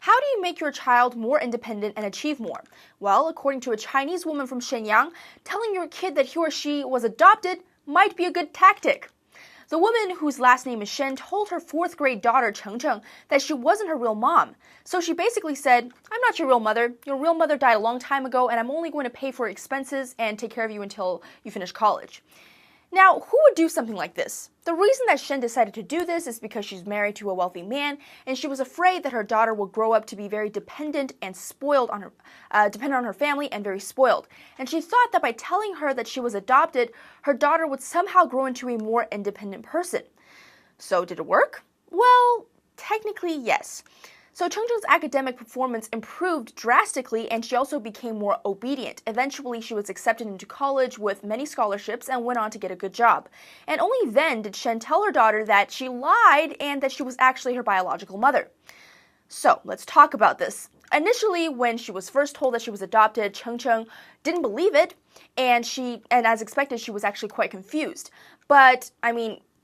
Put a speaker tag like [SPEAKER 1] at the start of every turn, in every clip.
[SPEAKER 1] How do you make your child more independent and achieve more? Well, according to a Chinese woman from Shenyang, telling your kid that he or she was adopted might be a good tactic. The woman, whose last name is Shen, told her fourth-grade daughter, Cheng Cheng, that she wasn't her real mom. So she basically said, "I'm not your real mother. Your real mother died a long time ago, and I'm only going to pay for expenses and take care of you until you finish college." Now, who would do something like this? The reason that Shen decided to do this is because she's married to a wealthy man, and she was afraid that her daughter would grow up to be very dependent and spoiled on dependent on her family and very spoiled. And she thought that by telling her that she was adopted, her daughter would somehow grow into a more independent person. So did it work? Well, technically, yes. So Cheng Cheng's academic performance improved drastically, and she also became more obedient. Eventually, she was accepted into college with many scholarships and went on to get a good job. And only then did Shen tell her daughter that she lied and that she was actually her biological mother. So let's talk about this. Initially, when she was first told that she was adopted, Cheng Cheng didn't believe it, and as expected, she was actually quite confused. But,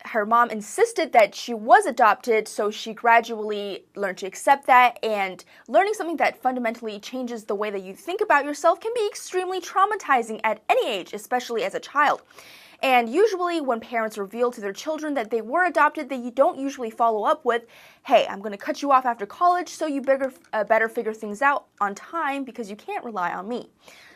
[SPEAKER 1] her mom insisted that she was adopted, so she gradually learned to accept that, and learning something that fundamentally changes the way that you think about yourself can be extremely traumatizing at any age, especially as a child. And usually when parents reveal to their children that they were adopted, they don't usually follow up with, "Hey, I'm going to cut you off after college, so you better figure things out on time because you can't rely on me."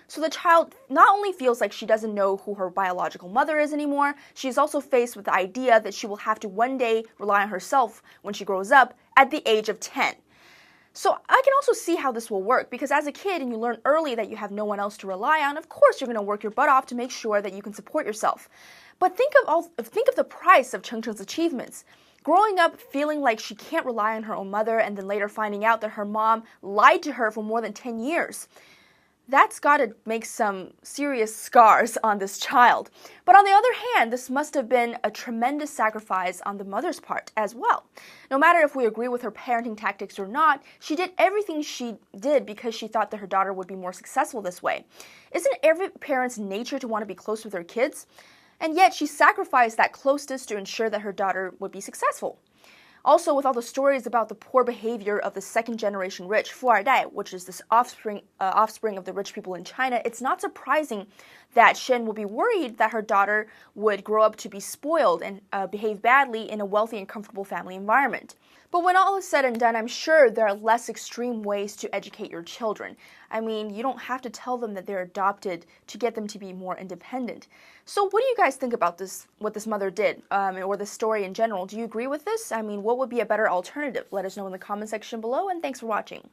[SPEAKER 1] So the child not only feels like she doesn't know who her biological mother is anymore, she's also faced with the idea that she will have to one day rely on herself when she grows up at the age of 10. So I can also see how this will work, because as a kid and you learn early that you have no one else to rely on, of course you're going to work your butt off to make sure that you can support yourself. But think of the price of Cheng Cheng's achievements. Growing up feeling like she can't rely on her own mother, and then later finding out that her mom lied to her for more than 10 years. That's got to make some serious scars on this child. But on the other hand, this must have been a tremendous sacrifice on the mother's part as well. No matter if we agree with her parenting tactics or not, she did everything she did because she thought that her daughter would be more successful this way. Isn't every parent's nature to want to be close with their kids? And yet she sacrificed that closeness to ensure that her daughter would be successful. Also, with all the stories about the poor behavior of the second-generation rich, 富二代, which is this offspring of the rich people in China, it's not surprising that Shen will be worried that her daughter would grow up to be spoiled and behave badly in a wealthy and comfortable family environment. But when all is said and done, I'm sure there are less extreme ways to educate your children. You don't have to tell them that they're adopted to get them to be more independent. So what do you guys think about this, what this mother did, or the story in general? Do you agree with this? What would be a better alternative? Let us know in the comment section below, and thanks for watching.